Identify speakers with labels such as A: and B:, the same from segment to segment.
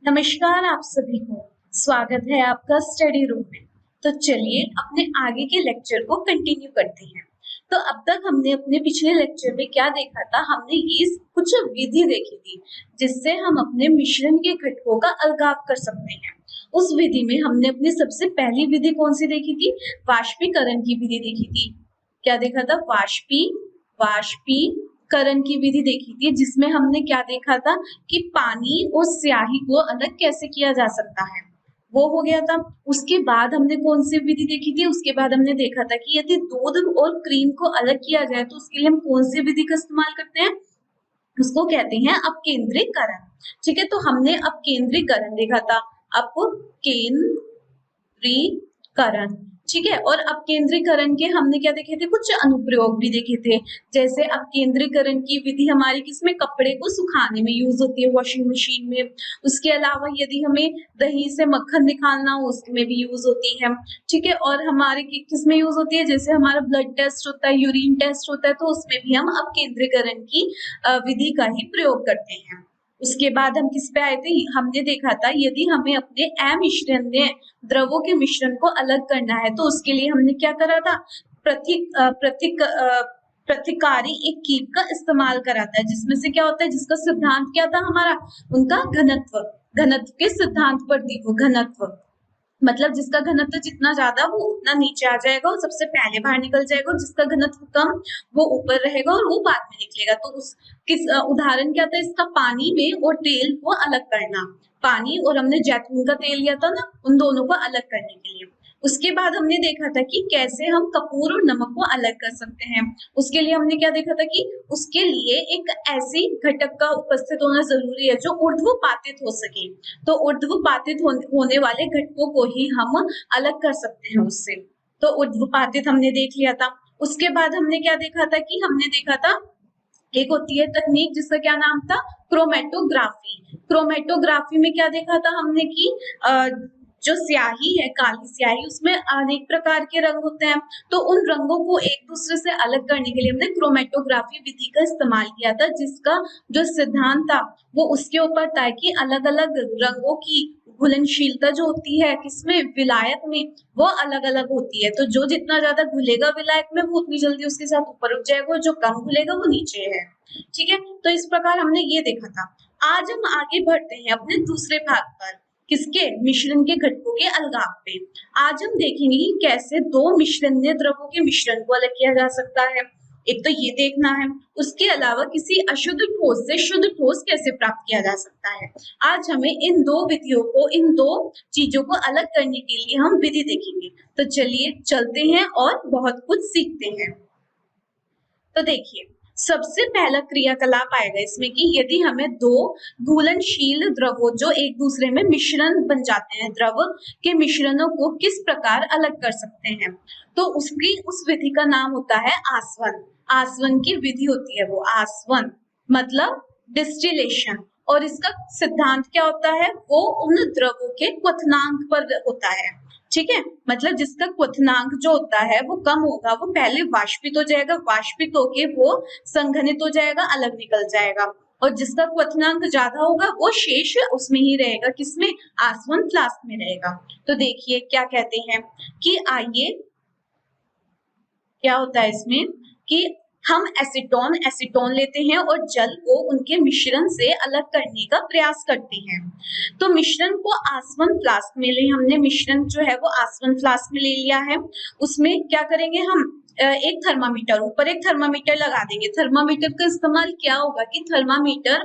A: नमस्कार आप सभी को। स्वागत है आपका स्टडी रूम में। तो चलिए अपने आगे के लेक्चर को कंटिन्यू करते हैं। तो अब तक हमने अपने पिछले लेक्चर में क्या देखा था, हमने ये कुछ विधि देखी थी जिससे हम अपने मिश्रण के घटकों का अलगाव कर सकते हैं। उस विधि में हमने अपनी सबसे पहली विधि कौन सी देखी थी? वाष्पीकरण की विधि देखी थी। क्या देखा था? वाष्पीकरण की विधि देखी थी, जिसमें हमने क्या देखा था कि पानी और स्याही को अलग कैसे किया जा सकता है, वो हो गया था। उसके बाद हमने कौन सी विधि देखी थी? उसके बाद हमने देखा था कि यदि दूध और क्रीम को अलग किया जाए तो उसके लिए हम कौन सी विधि का इस्तेमाल करते हैं? उसको कहते हैं अपकेंद्रीकरण। ठीक है, तो हमने अपकेंद्रीकरण देखा था। अपकेंद्रीकरण, ठीक है। और अपकेंद्रीकरण के हमने क्या देखे थे? कुछ अनुप्रयोग भी देखे थे। जैसे अपकेंद्रीकरण की विधि हमारी किसमें? कपड़े को सुखाने में यूज होती है, वॉशिंग मशीन में। उसके अलावा यदि हमें दही से मक्खन निकालना हो उसमें भी यूज होती है। ठीक है, और हमारे किसमें यूज होती है? जैसे हमारा ब्लड टेस्ट होता है, यूरिन टेस्ट होता है, तो उसमें भी हम अपकेंद्रीकरण की विधि का ही प्रयोग करते हैं। उसके बाद हम किस पे आए थे? हमने देखा था यदि हमें अपने अमिश्रणीय द्रवों के मिश्रण को अलग करना है तो उसके लिए हमने क्या करा था? प्रतिकारी एक कीप का इस्तेमाल करा था, जिसमें से क्या होता है, जिसका सिद्धांत क्या था हमारा? उनका घनत्व। घनत्व के सिद्धांत पर थी वो। घनत्व मतलब जिसका घनत्व जितना ज्यादा वो उतना नीचे आ जाएगा और सबसे पहले बाहर निकल जाएगा, और जिसका घनत्व कम वो ऊपर रहेगा और वो बाद में निकलेगा। तो उस उदाहरण क्या था इसका? पानी में और तेल को अलग करना। पानी और हमने जैतून का तेल लिया था ना, उन दोनों को अलग करने के लिए। उसके बाद हमने देखा था कि कैसे हम कपूर और नमक को अलग कर सकते हैं। उसके लिए हमने क्या देखा था कि उसके लिए एक ऐसी घटक का उपस्थित होना जरूरी है जो ऊर्ध्वपातित हो सके। तो ऊर्ध्वपातित होने वाले घटकों को ही हम अलग कर सकते हैं उससे। तो ऊर्ध्वपातित हमने देख लिया था। उसके बाद हमने क्या देखा था कि हमने देखा था एक होती है तकनीक जिसका क्या नाम था? क्रोमेटोग्राफी। क्रोमेटोग्राफी में क्या देखा था हमने कि जो स्याही है, काली स्याही, उसमें अनेक प्रकार के रंग होते हैं। तो उन रंगों को एक दूसरे से अलग करने के लिए हमने क्रोमेटोग्राफी विधि का इस्तेमाल किया था, जिसका जो सिद्धांत था वो उसके ऊपर था कि अलग अलग रंगों की घुलनशीलता जो होती है किसमें? विलायक में, वो अलग अलग होती है। तो जो जितना ज्यादा घुलेगा विलायक में वो उतनी जल्दी उसके साथ ऊपर उठ जाएगा, और जो कम घुलेगा वो नीचे है। ठीक है, तो इस प्रकार हमने ये देखा था। आज हम आगे बढ़ते हैं अपने दूसरे भाग पर। किसके? मिश्रण के घटकों के अलगाव पे। आज हम देखेंगे कि कैसे दो मिश्रणीय द्रवों के मिश्रण को अलग किया जा सकता है। एक तो ये देखना है। उसके अलावा किसी अशुद्ध ठोस से शुद्ध ठोस कैसे प्राप्त किया जा सकता है। आज हमें इन दो विधियों को, इन दो चीजों को अलग करने के लिए हम विधि देखेंगे। तो चलिए चलते हैं और बहुत कुछ सीखते हैं। तो देखिए, सबसे पहला क्रियाकलाप आएगा इसमें कि यदि हमें दो घुलनशील द्रवों जो एक दूसरे में मिश्रण बन जाते हैं, द्रव के मिश्रणों को किस प्रकार अलग कर सकते हैं, तो उसकी उस विधि का नाम होता है आसवन। आसवन की विधि होती है वो। आसवन मतलब डिस्टिलेशन। और इसका सिद्धांत क्या होता है? वो उन द्रवों के क्वथनांक पर होता है। ठीक है, मतलब जिसका क्वथनांक जो होता है वो कम होगा, वो पहले वाष्पित हो जाएगा, वाष्पित होके वो संघनित हो जाएगा, अलग निकल जाएगा। और जिसका क्वथनांक ज्यादा होगा वो शेष उसमें ही रहेगा। किसमें? आसवन फ्लास्क में रहेगा। तो देखिए क्या कहते हैं कि आइए, क्या होता है इसमें कि हम एसीटोन लेते हैं और जल को उनके मिश्रण से अलग करने का प्रयास करते हैं। तो मिश्रण को आसवन फ्लास्क में ले, हमने मिश्रण जो है वो आसवन फ्लास्क में ले लिया है। उसमें क्या करेंगे हम? एक थर्मामीटर, ऊपर एक थर्मामीटर लगा देंगे। थर्मामीटर का इस्तेमाल क्या होगा कि थर्मामीटर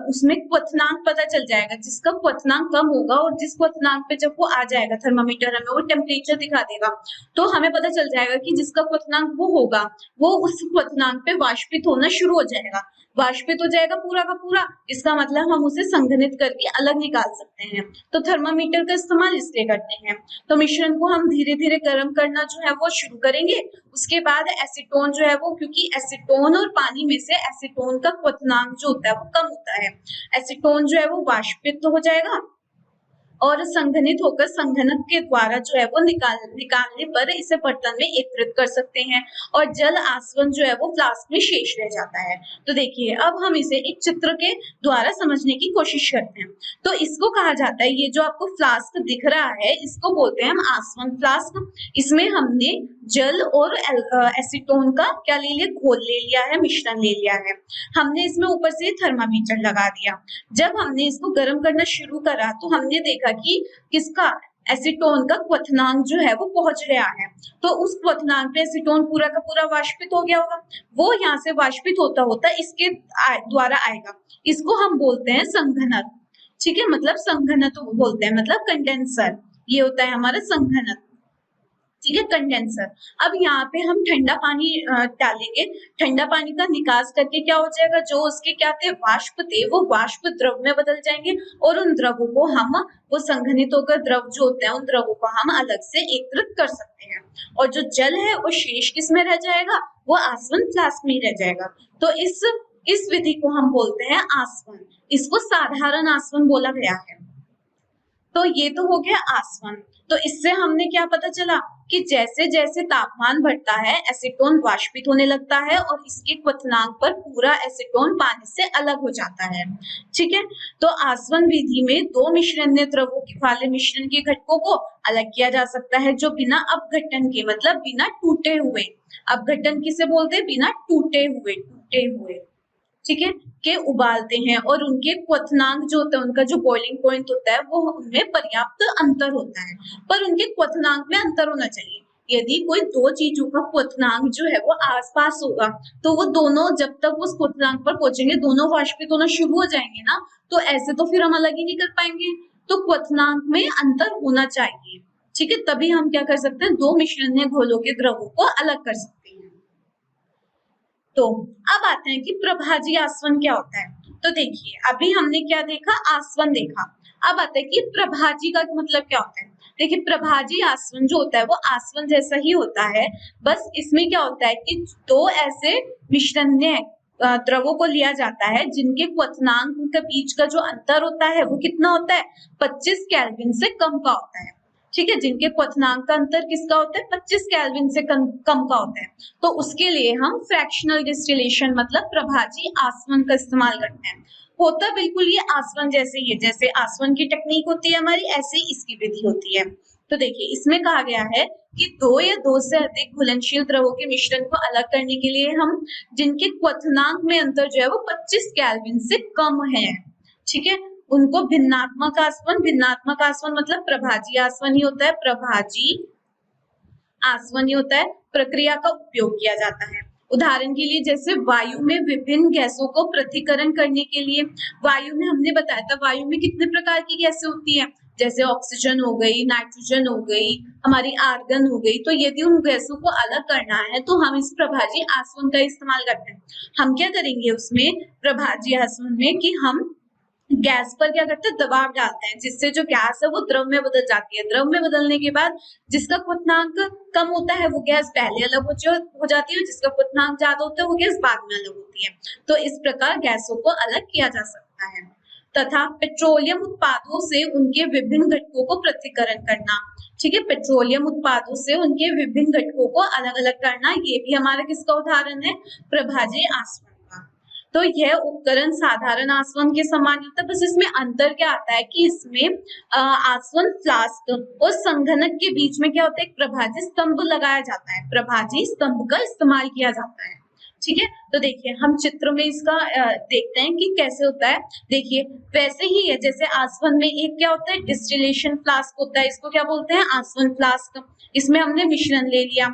A: उसमें क्वथनांक पता चल जाएगा। जिसका क्वथनांक कम होगा और जिस क्वथनांक पे जब वो आ जाएगा थर्मामीटर, हमें वो टेम्परेचर दिखा देगा। तो हमें पता चल जाएगा कि जिसका क्वथनांक वो होगा वो उस क्वथनांक पे वाष्पित होना शुरू हो जाएगा। वाष्पित हो जाएगा पूरा का पूरा, इसका मतलब हम उसे संघनित करके अलग निकाल सकते हैं। तो थर्मामीटर का इस्तेमाल इसलिए करते हैं। तो मिश्रण को हम धीरे धीरे गर्म करना जो है वो शुरू करेंगे। उसके बाद एसीटोन जो है वो, क्योंकि एसीटोन और पानी में से एसीटोन का क्वथनांक जो होता है वो कम होता है, एसीटोन जो है वो वाष्पित हो जाएगा और संघनित होकर संघनक के द्वारा जो है वो निकालने पर इसे बर्तन में एकत्रित कर सकते हैं और जल आसवन जो है वो फ्लास्क में शेष रह जाता है। तो देखिए अब हम इसे एक चित्र के द्वारा समझने की कोशिश करते हैं। तो इसको कहा जाता है, ये जो आपको फ्लास्क दिख रहा है इसको बोलते हैं हम आसवन फ्लास्क। इसमें हमने जल और एसीटोन का क्या ले लिया, घोल ले लिया है, मिश्रण ले लिया है। हमने इसमें ऊपर से थर्मामीटर लगा दिया। जब हमने इसको गर्म करना शुरू करा तो हमने देखा कि किसका, एसीटोन का क्वथनांक जो है वो पहुंच रहा है। तो उस क्वथनांक पे एसीटोन पूरा का पूरा वाष्पित हो गया होगा, वो यहाँ से वाष्पित होता होता इसके द्वारा आएगा। इसको हम बोलते हैं संघनक। ठीक है, मतलब संघनक बोलते हैं, मतलब कंडेंसर। ये होता है हमारा संघनक। ठीक है, कंडेंसर। अब यहाँ पे हम ठंडा पानी डालेंगे। ठंडा पानी का निकास करके क्या हो जाएगा, जो उसके क्या थे, वाष्प थे, वो वाष्प द्रव में बदल जाएंगे और उन द्रवों को हम, वो संघनित होकर द्रव जो होते हैं उन द्रवों को हम अलग से एकत्रित कर सकते हैं। और जो जल है वो शेष किस में रह जाएगा, वो आसवन फ्लास्क में रह जाएगा। तो इस विधि को हम बोलते हैं आसवन। इसको साधारण आसवन बोला गया है। तो ये तो हो गया आसवन। तो इससे हमने क्या पता चला कि जैसे जैसे तापमान बढ़ता है एसीटोन वाष्पित होने लगता है और इसके क्वथनांक पर पूरा एसीटोन पानी से अलग हो जाता है। ठीक है, तो आसवन विधि में दो मिश्रणीय द्रवों वाले मिश्रण के घटकों को अलग किया जा सकता है, जो बिना अपघटन के, मतलब बिना टूटे हुए, अपघटन किसे बोलते हैं, बिना टूटे हुए ठीक है, के उबालते हैं और उनके क्वथनांक जो होता है, उनका जो बॉइलिंग पॉइंट होता है वो उनमें पर्याप्त अंतर होता है, पर उनके क्वथनांक में अंतर होना चाहिए। यदि कोई दो चीजों का क्वथनांक जो है वो आसपास होगा तो वो दोनों जब तक उस क्वथनांक पर पहुंचेंगे दोनों वाष्पित होना शुरू हो जाएंगे ना, तो ऐसे तो फिर हम अलग ही नहीं कर पाएंगे। तो क्वथनांक में अंतर होना चाहिए। ठीक है, तभी हम क्या कर सकते हैं, दो मिश्रणीय घोलों के द्रवों को अलग कर सकते हैं। तो अब आते हैं कि प्रभाजी आसवन क्या होता है। तो देखिए अभी हमने क्या देखा, आसवन देखा। अब आता है कि प्रभाजी का मतलब क्या होता है। देखिए प्रभाजी आसवन जो होता है वो आसवन जैसा ही होता है, बस इसमें क्या होता है कि दो ऐसे मिश्रणीय द्रवों को लिया जाता है जिनके क्वथनांक के बीच का जो अंतर होता है वो कितना होता है, 25 केल्विन से कम का होता है। ठीक है, जिनके क्वथनांक का अंतर किसका होता है, 25 केल्विन से कम का होता है। तो उसके लिए हम फ्रैक्शनल डिस्टिलेशन मतलब प्रभाजी आसवन का इस्तेमाल करते हैं। होता बिल्कुल ये आसवन जैसे ही है, जैसे आसवन की टेक्निक होती है हमारी, ऐसे ही इसकी विधि होती है। तो देखिए इसमें कहा गया है कि दो या दो से अधिक घुलनशील द्रवों के मिश्रण को अलग करने के लिए हम, जिनके क्वथनांक में अंतर जो है वो 25 केल्विन से कम है, ठीक है, उनको भिन्नात्मक आसवन मतलब प्रभाजी आसवन ही होता है, प्रभाजी आसवन ही होता है, प्रक्रिया का उपयोग किया जाता है। उदाहरण के लिए जैसे वायु में विभिन्न गैसों को पृथक्करण करने के लिए, वायु में हमने बताया था वायु में कितने प्रकार की गैसें होती है, जैसे ऑक्सीजन हो गई, नाइट्रोजन हो गई, हमारी आर्गन हो गई। तो यदि उन गैसों को अलग करना है तो हम इस प्रभाजी आसवन का इस्तेमाल करते हैं। हम क्या करेंगे उसमें, प्रभाजी आसवन में, कि हम गैस पर क्या करते हैं, दबाव डालते हैं, जिससे जो गैस है वो द्रव में बदल जाती है। द्रव में बदलने के बाद जिसका क्वथनांक कम होता है वो गैस पहले अलग हो जाती है, जिसका क्वथनांक ज्यादा होता है वो गैस बाद में अलग होती है। तो इस प्रकार गैसों को अलग किया जा सकता है। तथा पेट्रोलियम उत्पादों से उनके विभिन्न घटकों को पृथक्करण करना। ठीक है, पेट्रोलियम उत्पादों से उनके विभिन्न घटकों को अलग अलग करना, ये भी हमारा किसका उदाहरण है, प्रभाजी आसवन का। तो यह उपकरण साधारण आसवन के समान होता है, बस इसमें अंतर क्या आता है कि इसमें आसवन फ्लास्क और संघनक के बीच में क्या होता है, एक प्रभाजी स्तंभ लगाया जाता है, प्रभाजी स्तंभ का इस्तेमाल किया जाता है। ठीक है, तो देखिए हम चित्र में इसका देखते हैं कि कैसे होता है। देखिए वैसे ही है जैसे आसवन में एक क्या होता है, डिस्टिलेशन फ्लास्क होता है, इसको क्या बोलते हैं, आसवन फ्लास्क। इसमें हमने मिश्रण ले लिया,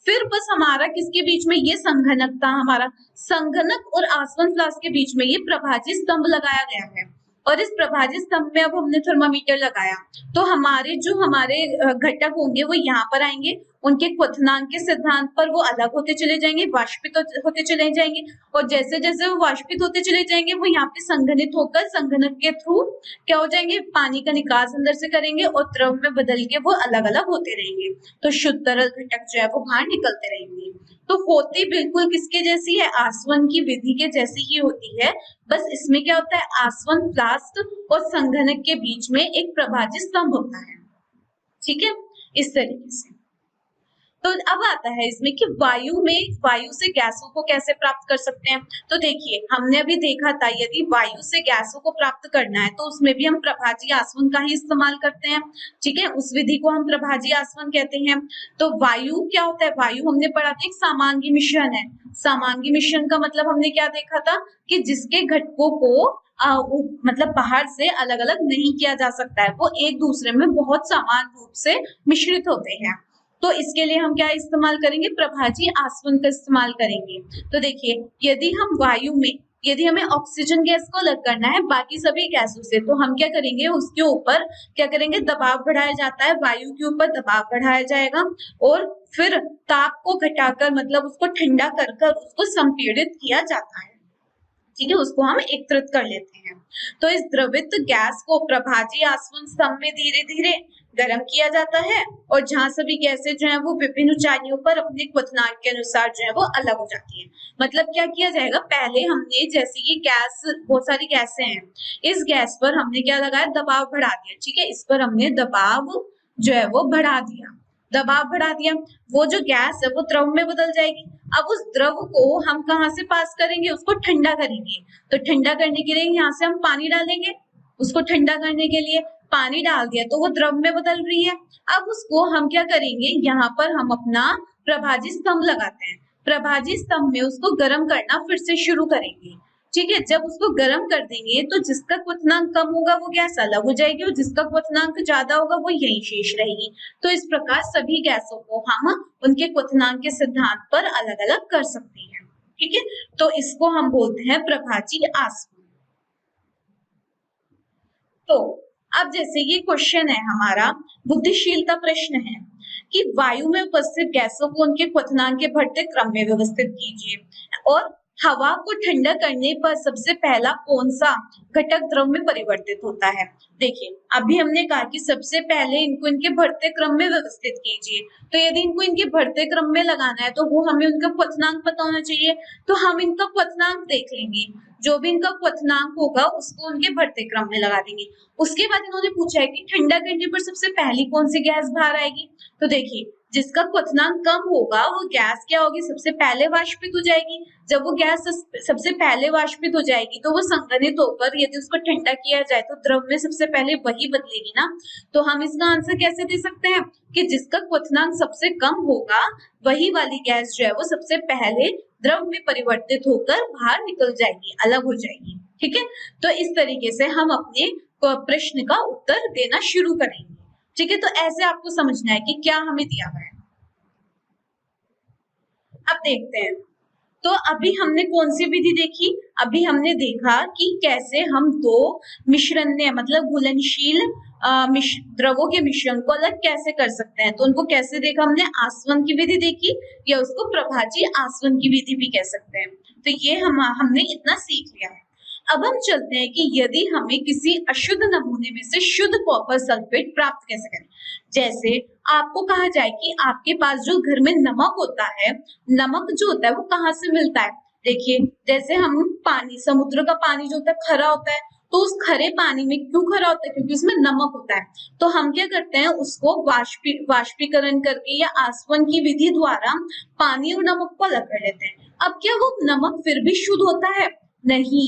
A: फिर बस हमारा किसके बीच में, ये संघनक था हमारा, संघनक और आसवन फ्लास्क के बीच में ये प्रभाजी स्तंभ लगाया गया है। और इस प्रभाजी स्तंभ में अब हमने थर्मामीटर लगाया, तो हमारे घटक होंगे वो यहाँ पर आएंगे, उनके क्वथनांक के सिद्धांत पर वो अलग होते चले जाएंगे, वाष्पित होते चले जाएंगे, और जैसे जैसे वो वाष्पित होते चले जाएंगे वो यहाँ पे संघनित होकर संघनक के थ्रू क्या हो जाएंगे, पानी का निकास अंदर से करेंगे और द्रव में बदल के वो अलग अलग होते रहेंगे। तो शुद्ध तरल घटक जो है वो बाहर निकलते रहेंगे। तो होती बिल्कुल किसके जैसी है, आसवन की विधि के जैसी ही होती है। बस इसमें क्या होता है, आसवन फ्लास्क और संघनक के बीच में एक प्रभाजी स्तंभ होता है। ठीक है, इस तरीके से। तो अब आता है इसमें कि वायु से गैसों को कैसे प्राप्त कर सकते हैं। तो देखिए, हमने अभी देखा था यदि वायु से गैसों को प्राप्त करना है तो उसमें भी हम प्रभाजी आसवन का ही इस्तेमाल करते हैं। ठीक है, उस विधि को हम प्रभाजी आसवन कहते हैं। तो वायु क्या होता है, वायु हमने पढ़ा था एक समांगी मिश्रण है। समांगी मिश्रण का मतलब हमने क्या देखा था कि जिसके घटकों को मतलब बाहर से अलग अलग नहीं किया जा सकता है, वो एक दूसरे में बहुत समान रूप से मिश्रित होते हैं। तो इसके लिए हम क्या इस्तेमाल करेंगे, प्रभाजी आसवन का इस्तेमाल करेंगे। तो देखिए, यदि हम वायु में, यदि हमें ऑक्सीजन गैस को अलग करना है बाकी सभी गैसों से, तो हम क्या करेंगे, उसके ऊपर क्या करेंगे, दबाव बढ़ाया जाता है, वायु के ऊपर दबाव बढ़ाया जाएगा और फिर ताप को घटाकर मतलब उसको ठंडा कर कर उसको संपीड़ित किया जाता है। ठीक है, उसको हम एकत्रित कर लेते हैं। तो इस द्रवित गैस को प्रभाजी आसवन स्तंभ में धीरे धीरे गर्म किया जाता है और जहां सभी गैसें जो है वो विभिन्न ऊंचाइयों पर अपने क्वथनांक के अनुसार जो है वो अलग हो जाती है। मतलब क्या किया जाएगा, पहले हमने जैसे ये गैस, बहुत सारी गैसें हैं, इस गैस पर हमने क्या लगाया, दबाव बढ़ा दिया। ठीक है, इस पर हमने दबाव जो है वो बढ़ा दिया, दबाव बढ़ा दिया, वो जो गैस है वो द्रव में बदल जाएगी। अब उस द्रव को हम कहाँ से पास करेंगे, उसको ठंडा करेंगे। तो ठंडा करने के लिए यहाँ से हम पानी डालेंगे, उसको ठंडा करने के लिए पानी डाल दिया तो वो द्रव में बदल रही है। अब उसको हम क्या करेंगे, यहाँ पर हम अपना प्रभाजी स्तंभ लगाते हैं। प्रभाजी स्तंभ में उसको गर्म करना फिर से शुरू करेंगे। ठीक है, जब उसको गर्म कर देंगे तो जिसका क्वथनांक कम होगा वो गैस अलग हो जाएगी और जिसका क्वथनांक ज्यादा होगा वो यही शेष रहेगी। तो इस प्रकार सभी गैसों को हम उनके क्वथनांक के सिद्धांत पर अलग अलग कर सकते हैं। ठीक है, तो इसको हम बोलते हैं प्रभाजी आसवन। तो अब जैसे ये क्वेश्चन है हमारा, बुद्धिशीलता प्रश्न है कि वायु में उपस्थित गैसों को उनके क्वथनांक के बढ़ते क्रम में व्यवस्थित कीजिए और हवा को ठंडा करने पर सबसे पहला कौन सा घटक द्रव में परिवर्तित होता है। देखिए, अभी हमने कहा कि सबसे पहले इनको इनके बढ़ते क्रम में व्यवस्थित कीजिए। तो यदि इनको इनके बढ़ते क्रम में लगाना है तो वो हमें उनका क्वथनांक पता होना चाहिए। तो हम इनका क्वथनांक देख लेंगे, जो भी इनका क्वथनांक होगा उसको उनके बढ़ते क्रम में लगा देंगे। उसके बाद इन्होंने पूछा है कि ठंडा करने पर सबसे पहली कौन सी गैस बाहर आएगी। तो देखिए, जिसका क्वथनांक कम होगा वो गैस क्या होगी, सबसे पहले वाष्पित हो जाएगी। जब वो गैस सबसे पहले वाष्पित हो जाएगी तो वो संघनित होकर यदि उसको ठंडा किया जाए तो द्रव में सबसे पहले वही बदलेगी ना। तो हम इसका आंसर कैसे दे सकते हैं कि जिसका क्वथनांक सबसे कम होगा वही वाली गैस जो है वो सबसे पहले द्रव में परिवर्तित होकर बाहर निकल जाएगी, अलग हो जाएगी। ठीक है, तो इस तरीके से हम अपने प्रश्न का उत्तर देना शुरू करेंगे। ठीक है, तो ऐसे आपको समझना है कि क्या हमें दिया हुआ है। अब देखते हैं, तो अभी हमने कौन सी विधि देखी, अभी हमने देखा कि कैसे हम दो मिश्रण मतलब घुलनशील द्रवों के मिश्रण को अलग कैसे कर सकते हैं। तो उनको कैसे देखा हमने, आसवन की विधि देखी या उसको प्रभाजी आसवन की विधि भी कह सकते हैं। तो ये हमने इतना सीख लिया है। अब हम चलते हैं कि यदि हमें किसी अशुद्ध नमूने में से शुद्ध कॉपर सल्फेट प्राप्त कैसे करें। जैसे आपको कहा जाए कि आपके पास जो घर में नमक होता है, नमक जो होता है वो कहाँ से मिलता है। देखिए, जैसे हम पानी, समुद्र का पानी जो होता है खरा होता है, तो उस खरे पानी में क्यों खरा होता है, क्योंकि उसमें नमक होता है। तो हम क्या करते हैं, उसको वाष्पीकरण करके या आसवन की विधि द्वारा पानी और नमक को अलग कर लेते हैं। अब क्या वो नमक फिर भी शुद्ध होता है? नहीं,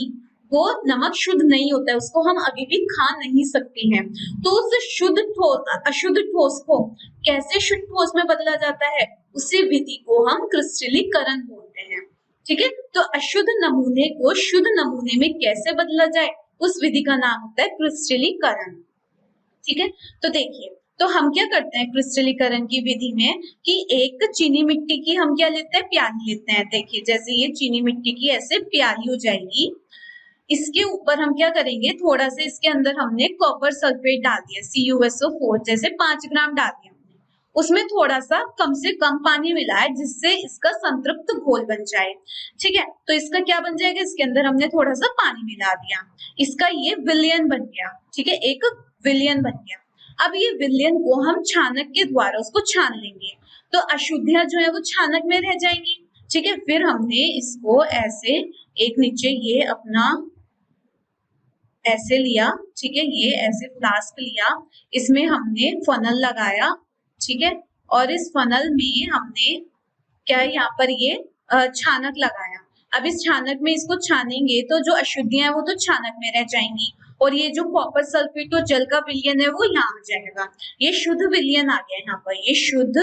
A: वो नमक शुद्ध नहीं होता है, उसको हम अभी भी खा नहीं सकते हैं। तो उस शुद्ध ठोस अशुद्ध ठोस को कैसे शुद्ध ठोस में बदला जाता है, उसी विधि को हम क्रिस्टलीकरण बोलते हैं। ठीक है, तो अशुद्ध नमूने को शुद्ध नमूने में कैसे बदला जाए, उस विधि का नाम होता है क्रिस्टलीकरण। ठीक है, तो देखिए, तो हम क्या करते हैं क्रिस्टलीकरण की विधि में कि एक चीनी मिट्टी की हम क्या लेते हैं, प्याली लेते हैं। देखिए, जैसे ये चीनी मिट्टी की ऐसे प्याली हो जाएगी, इसके ऊपर हम क्या करेंगे, थोड़ा सा इसके अंदर हमने कॉपर सल्फेट डाल दिया, CuSO4 जैसे 5 ग्राम डाल दिया। उसमें थोड़ा सा कम से कम पानी मिला है जिससे इसका संतृप्त घोल बन जाए। ठीक है, तो इसका क्या बन जाएगा, इसके अंदर हमने थोड़ा सा पानी मिला दिया, इसका ये विलयन बन गया। ठीक है, एक विलयन बन गया। अब ये विलयन को हम छानक के द्वारा उसको छान लेंगे, तो अशुद्धियां जो है वो छानक में रह जाएंगी। ठीक है। फिर हमने इसको ऐसे एक नीचे ये अपना ऐसे लिया, ठीक है, ये ऐसे फ्लास्क लिया, इसमें हमने फनल लगाया, ठीक है, और इस फनल में हमने क्या है यहाँ पर ये छानक लगाया। अब इस छानक में इसको छानेंगे तो जो अशुद्धियां हैं वो तो छानक में रह जाएंगी, और ये जो कॉपर सल्फेट और जल का विलयन है वो यहाँ आ जाएगा। ये शुद्ध विलयन आ गया यहाँ पर, ये शुद्ध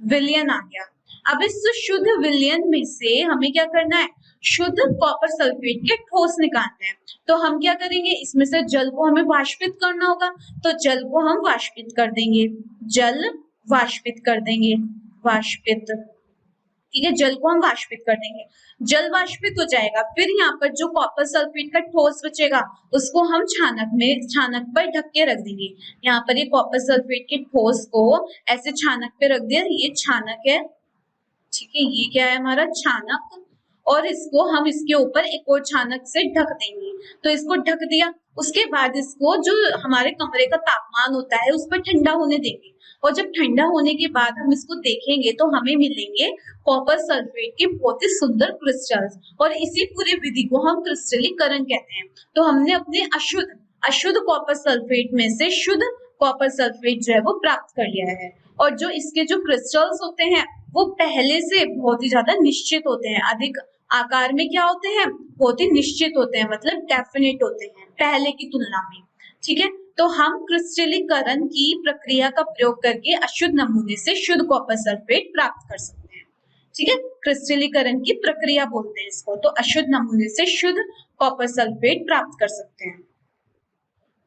A: विलयन आ गया। अब इस शुद्ध विलयन में से हमें क्या करना है, शुद्ध कॉपर सल्फेट के ठोस निकालना है। तो हम क्या करेंगे, इसमें से जल को हमें वाष्पित करना होगा, तो जल को हम वाष्पित कर देंगे, जल वाष्पित कर देंगे, वाष्पित, ठीक है, जल को हम वाष्पित कर देंगे, जल वाष्पित हो जाएगा। फिर यहाँ पर जो कॉपर सल्फेट का ठोस बचेगा उसको हम छानक पर ढक के रख देंगे। यहाँ पर ये कॉपर सल्फेट के ठोस को ऐसे छानक पे रख दिया, ये छानक है, ठीक है, ये क्या है हमारा छानक, और इसको हम इसके ऊपर एक और छानक से ढक देंगे। तो इसको ढक दिया, उसके बाद इसको जो हमारे कमरे का तापमान होता है उस पर ठंडा होने देंगे, और जब ठंडा होने के बाद हम इसको देखेंगे तो हमें मिलेंगे कॉपर सल्फेट के बहुत ही सुंदर क्रिस्टल्स, और इसी पूरी विधि को हम क्रिस्टलीकरण कहते हैं। तो हमने अपने अशुद्ध कॉपर सल्फेट में से शुद्ध कॉपर सल्फेट जो है वो प्राप्त कर लिया है, और जो इसके जो क्रिस्टल्स होते हैं वो पहले से बहुत ही ज्यादा निश्चित होते हैं, अधिक आकार में क्या होते हैं, बहुत ही निश्चित होते हैं, मतलब डेफिनेट होते हैं पहले की तुलना में, ठीक है। तो हम क्रिस्टलीकरण की प्रक्रिया का प्रयोग करके अशुद्ध नमूने से शुद्ध कॉपर सल्फेट प्राप्त कर सकते हैं, ठीक है, क्रिस्टलीकरण की प्रक्रिया बोलते हैं इसको। तो अशुद्ध नमूने से शुद्ध कॉपर सल्फेट प्राप्त कर सकते हैं।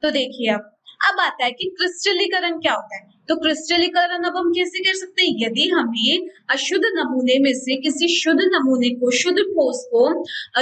A: तो देखिए अब आता है कि क्रिस्टलीकरण क्या होता है। तो क्रिस्टलीकरण अब हम कैसे कर सकते हैं, यदि हमें अशुद्ध नमूने में से किसी शुद्ध नमूने को, शुद्ध ठोस को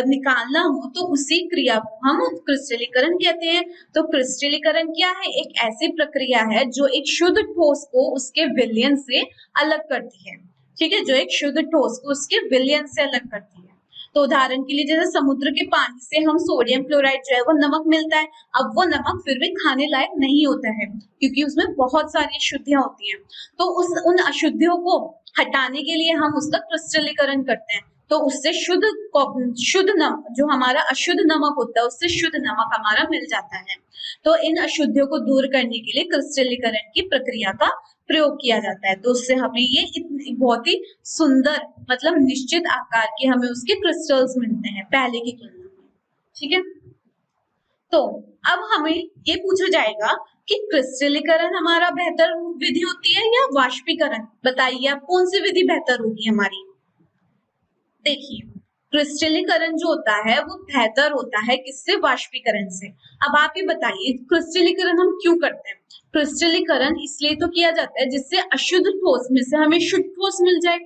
A: निकालना हो तो उसी क्रिया को हम क्रिस्टलीकरण कहते हैं। तो क्रिस्टलीकरण क्या है, एक ऐसी प्रक्रिया है जो एक शुद्ध ठोस को उसके विलयन से अलग करती है, ठीक है, जो एक शुद्ध ठोस को उसके विलयन से अलग करती है। तो उदाहरण के लिए जैसे समुद्र के पानी से हम सोडियम क्लोराइड जो है वो नमक मिलता है, अब वो नमक फिर भी खाने लायक नहीं होता है क्योंकि उसमें बहुत सारी अशुद्धियां होती हैं। तो उन अशुद्धियों को हटाने के लिए हम उसका क्रिस्टलीकरण करते हैं, तो उससे शुद्ध नमक, जो हमारा अशुद्ध नमक होता है उससे शुद्ध नमक हमारा मिल जाता है। तो इन अशुद्धियों को दूर करने के लिए क्रिस्टलीकरण की प्रक्रिया का प्रयोग किया जाता है। तो उससे हमें ये इतनी बहुत ही सुंदर, मतलब निश्चित आकार के हमें उसके क्रिस्टल्स मिलते हैं पहले की तुलना में, ठीक है। तो अब हमें ये पूछा जाएगा कि क्रिस्टलीकरण हमारा बेहतर विधि होती है या वाष्पीकरण, बताइए आप कौन सी विधि बेहतर होगी हमारी। देखिए क्रिस्टलीकरण जो होता है वो बेहतर होता है किससे, वाष्पीकरण से। अब आप ही बताइए क्रिस्टलीकरण हम क्यों करते हैं। क्रिस्टलीकरण इसलिए तो किया जाता है जिससे अशुद्ध ठोस में से हमें शुद्ध ठोस मिल जाए।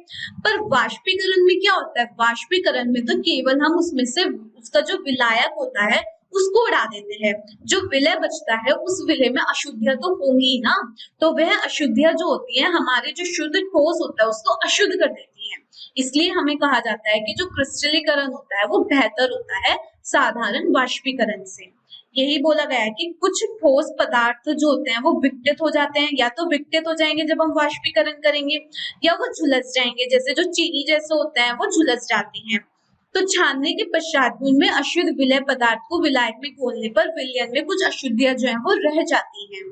A: पर वाष्पीकरण में क्या होता है, वाष्पीकरण में तो केवल हम उसमें से उसका जो विलायक होता है उसको उड़ा देते हैं, जो विलय बचता है उस विलय में अशुद्धियां तो होंगी ही ना, तो वह अशुद्धियां जो होती है हमारे जो शुद्ध ठोस होता है उसको अशुद्ध कर देती है। इसलिए हमें कहा जाता है कि जो क्रिस्टलीकरण होता है वो बेहतर होता है साधारण वाष्पीकरण से। यही बोला गया है कि कुछ ठोस पदार्थ जो होते हैं वो विघटित हो जाते हैं, या तो विघटित हो जाएंगे जब हम वाष्पीकरण करेंगे, या वो झुलस जाएंगे, जैसे जो चीनी जैसे होते हैं वो झुलस जाती हैं। तो छानने के पश्चात उनमें अशुद्ध विलय पदार्थ को विलायक में घोलने पर विलयन में कुछ अशुद्धियां जो है वो रह जाती हैं।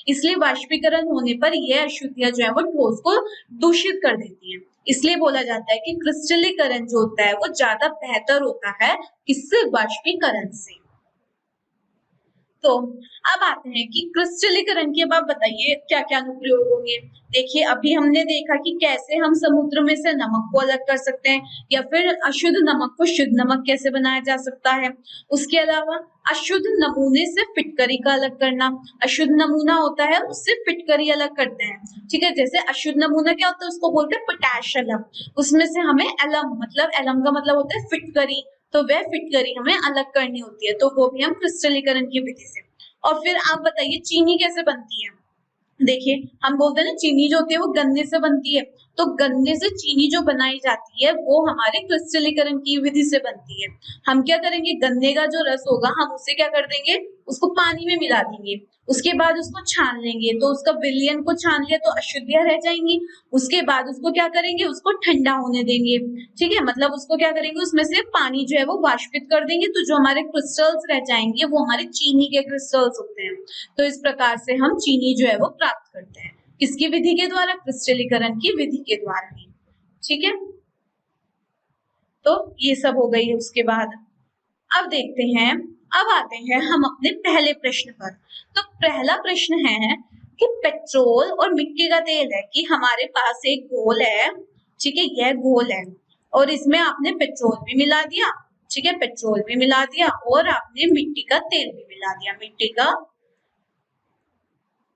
A: इसलिए वाष्पीकरण होने पर यह अशुद्धियां जो है वो ठोस को दूषित कर देती हैं। इसलिए बोला जाता है कि क्रिस्टलीकरण जो होता है वो ज्यादा बेहतर होता है किससे, वाष्पीकरण से। तो अब आते हैं कि क्रिस्टलीकरण के बाद बताइए क्या क्या अनुप्रयोग होंगे। देखिए अभी हमने देखा कि कैसे हम समुद्र में से नमक को अलग कर सकते हैं, या फिर अशुद्ध नमक को शुद्ध नमक कैसे बनाया जा सकता है। उसके अलावा अशुद्ध नमूने से फिटकरी का अलग करना, अशुद्ध नमूना होता है उससे फिटकरी अलग करते हैं, ठीक है। जैसे अशुद्ध नमूना क्या होता है, उसको बोलते हैं पोटैश एलम, उसमें से हमें एलम का मतलब होता है फिटकरी, तो वह फिटकरी हमें अलग करनी होती है, तो वो भी हम क्रिस्टलीकरण की विधि से। और फिर आप बताइए चीनी कैसे बनती है। देखिए हम बोलते हैं ना चीनी जो होती है वो गन्ने से बनती है, तो गन्ने से चीनी जो बनाई जाती है वो हमारे क्रिस्टलीकरण की विधि से बनती है। हम क्या करेंगे, गन्ने का जो रस होगा हम उसे क्या कर देंगे, उसको पानी में मिला देंगे, उसके बाद उसको छान लेंगे, तो उसका विलयन को छान लिया तो अशुद्धियां रह जाएंगी। उसके बाद उसको क्या करेंगे, उसको ठंडा होने देंगे, ठीक है, मतलब उसको क्या करेंगे, उसमें से पानी जो है वो वाष्पित कर देंगे, तो जो हमारे क्रिस्टल्स रह जाएंगे वो हमारे चीनी के क्रिस्टल्स होते हैं। तो इस प्रकार से हम चीनी जो है वो प्राप्त करते हैं, किसकी विधि के द्वारा, क्रिस्टलीकरण की विधि के द्वारा ही, ठीक है। तो ये सब हो गई है। उसके बाद अब देखते हैं, अब आते हैं हम अपने पहले प्रश्न पर। तो पहला प्रश्न है कि पेट्रोल और मिट्टी का तेल है कि हमारे पास एक घोल है, ठीक है, यह घोल है और इसमें आपने पेट्रोल भी मिला दिया, ठीक है, पेट्रोल भी मिला दिया और आपने मिट्टी का तेल भी मिला दिया, मिट्टी का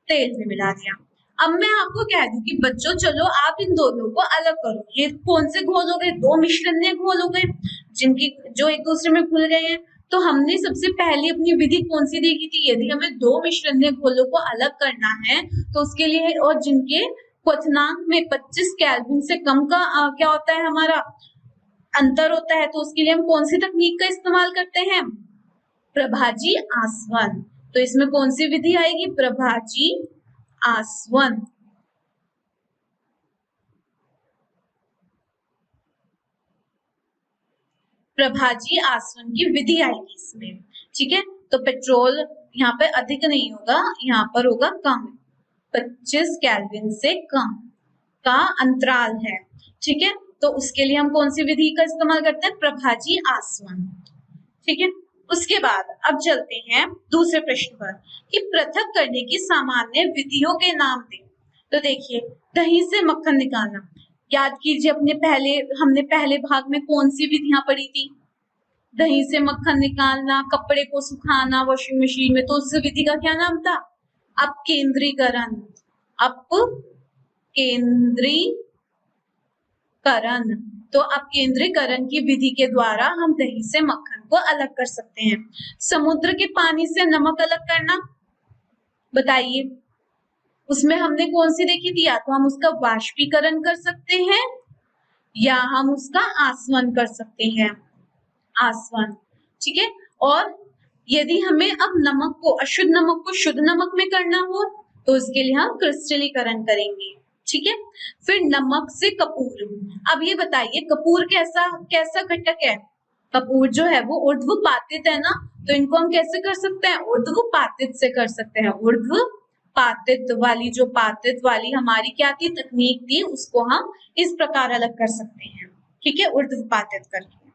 A: तेल भी मिला दिया। अब मैं आपको कह दूं कि बच्चों चलो आप इन दोनों को अलग करो, ये कौन से घोल हो गए, दो मिश्रणीय घोल हो गए जिनकी जो एक दूसरे में घुल गए हैं। तो हमने सबसे पहले अपनी विधि कौन सी देखी थी, यदि हमें दो मिश्रणीय घोलों को अलग करना है तो उसके लिए, और जिनके क्वथनांक में 25 केल्विन से कम का क्या होता है, हमारा अंतर होता है, तो उसके लिए हम कौन सी तकनीक का इस्तेमाल करते हैं, प्रभाजी आसवन। तो इसमें कौन सी विधि आएगी, प्रभाजी आसवन। प्रभाजी आसवन की विधि आएगी इसमें, ठीक है। तो पेट्रोल यहाँ पे अधिक नहीं होगा, यहाँ पर होगा कम, 25 केल्विन से कम का अंतराल है, ठीक है। तो उसके लिए हम कौन सी विधि का इस्तेमाल करते हैं, प्रभाजी आसवन, ठीक है। उसके बाद अब चलते हैं दूसरे प्रश्न पर कि पृथक करने की सामान्य विधियों के नाम दें। तो देखिए, दही से मक्खन निकालना, याद कीजिए हमने पहले भाग में कौन सी विधियां पढ़ी थी, दही से मक्खन निकालना, कपड़े को सुखाना वॉशिंग मशीन में, तो उस विधि का क्या नाम था, अपकेंद्रीकरण, अपकेंद्रीकरण। तो अपकेंद्रीकरण की विधि के द्वारा हम दही से मक्खन को अलग कर सकते हैं। समुद्र के पानी से नमक अलग करना, बताइए उसमें हमने कौन सी देखी थी, या तो हम उसका वाष्पीकरण कर सकते हैं या हम उसका आसवन कर सकते हैं, आसवन, ठीक है। और यदि हमें अब नमक को, अशुद्ध नमक को शुद्ध नमक में करना हो तो उसके लिए हम क्रिस्टलीकरण करेंगे, ठीक है। फिर नमक से कपूर, अब ये बताइए कपूर कैसा कैसा घटक है, कपूर जो है वो ऊर्ध्वपातित है ना, तो इनको हम कैसे कर सकते हैं, ऊर्ध्वपातित से कर सकते हैं, ऊर्ध्वपातित वाली, जो पातित वाली हमारी क्या थी तकनीक थी, उसको हम इस प्रकार अलग कर सकते हैं, ठीक है, ऊर्ध्वपातित करके।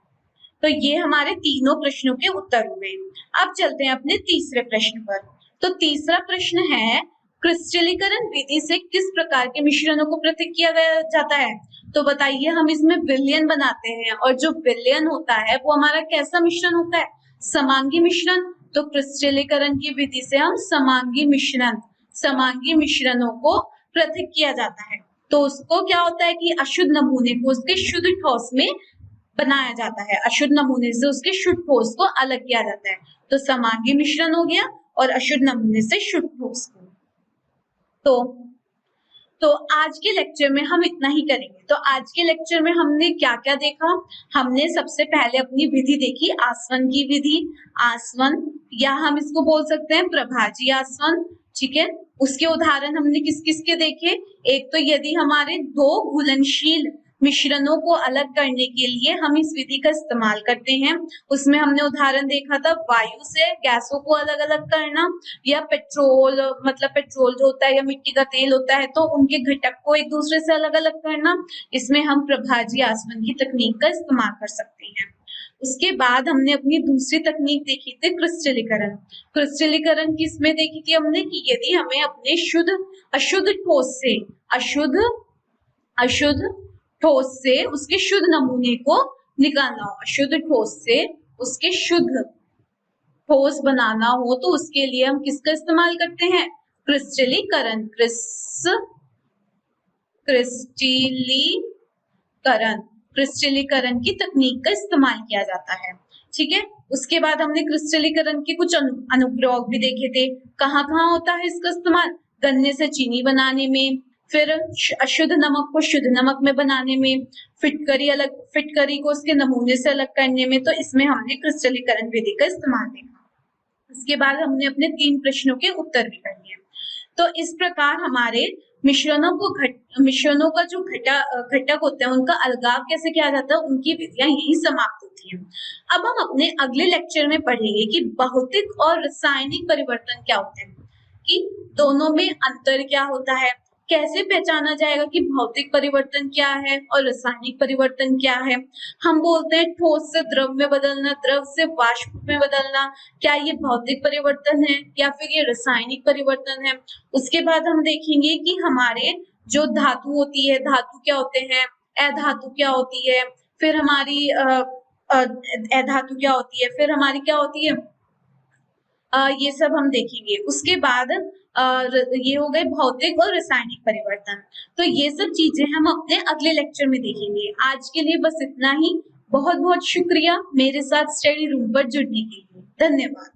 A: तो ये हमारे तीनों प्रश्नों के उत्तर हुए। अब चलते हैं अपने तीसरे प्रश्न पर। तो तीसरा प्रश्न है, क्रिस्टलीकरण विधि से किस प्रकार के मिश्रणों को पृथक किया गया जाता है। तो बताइए, हम इसमें विलयन बनाते हैं और जो विलयन होता है वो हमारा कैसा मिश्रण होता है, समांगी मिश्रण। तो क्रिस्टलीकरण की विधि से हम समांगी मिश्रणों को पृथक किया जाता है। तो उसको क्या होता है कि अशुद्ध नमूने को उसके शुद्ध ठोस में बनाया जाता है, अशुद्ध नमूने से उसके शुद्ध ठोस को अलग किया जाता है। तो समांगी मिश्रण हो गया और अशुद्ध नमूने से शुद्ध ठोस को। तो आज के लेक्चर में हम इतना ही करेंगे। तो आज के लेक्चर में हमने क्या क्या देखा, हमने सबसे पहले अपनी विधि देखी, आसवन की विधि, आसवन या हम इसको बोल सकते हैं प्रभाजी आसवन, ठीक है। उसके उदाहरण हमने किस किस के देखे, एक तो यदि हमारे दो घुलनशील मिश्रणों को अलग करने के लिए हम इस विधि का इस्तेमाल करते हैं, उसमें हमने उदाहरण देखा था वायु से गैसों को अलग अलग करना, या पेट्रोल, मतलब पेट्रोल जो होता है या मिट्टी का तेल होता है तो उनके घटक को एक दूसरे से अलग अलग करना, इसमें हम प्रभाजी आसवन की तकनीक का इस्तेमाल कर सकते हैं। उसके बाद हमने अपनी दूसरी तकनीक देखी थी क्रिस्टलीकरण। क्रिस्टलीकरण किसमें देखी थी हमने, कि यदि हमें अपने अशुद्ध ठोस से अशुद्ध ठोस से उसके शुद्ध नमूने को निकालना हो, अशुद्ध ठोस से उसके शुद्ध ठोस बनाना हो, तो उसके लिए हम किसका इस्तेमाल करते हैं, क्रिस्टलीकरण, क्रिस्टलीकरण की तकनीक का इस्तेमाल किया जाता है, ठीक है। उसके बाद हमने क्रिस्टलीकरण के कुछ अनुप्रयोग भी देखे थे, कहाँ कहाँ होता है इसका इस्तेमाल, गन्ने से चीनी बनाने में, फिर अशुद्ध नमक को शुद्ध नमक में बनाने में, फिटकरी को उसके नमूने से अलग करने में, तो इसमें हमने क्रिस्टलीकरण विधि का इस्तेमाल देखा। उसके बाद हमने अपने 3 प्रश्नों के उत्तर भी कर लिए। तो इस प्रकार हमारे मिश्रणों का जो घटक होते हैं उनका अलगाव कैसे किया जाता है, उनकी विधियां यही समाप्त होती हैं। अब हम अपने अगले लेक्चर में पढ़ेंगे कि भौतिक और रासायनिक परिवर्तन क्या होते हैं, कि दोनों में अंतर क्या होता है, कैसे पहचाना जाएगा कि भौतिक परिवर्तन क्या है और रासायनिक परिवर्तन क्या है। हम बोलते हैं ठोस से द्रव में बदलना, द्रव से वाष्प में बदलना, क्या ये भौतिक परिवर्तन है या फिर ये रासायनिक परिवर्तन है। उसके बाद हम देखेंगे कि हमारे जो धातु होती है, धातु क्या होते हैं, अधातु क्या होती है, फिर हमारी अधातु क्या होती है, फिर हमारी क्या होती है, ये सब हम देखेंगे। उसके बाद ये हो गए भौतिक और रासायनिक परिवर्तन। तो ये सब चीजें हम अपने अगले लेक्चर में देखेंगे। आज के लिए बस इतना ही। बहुत बहुत शुक्रिया मेरे साथ स्टडी रूम पर जुड़ने के लिए। धन्यवाद।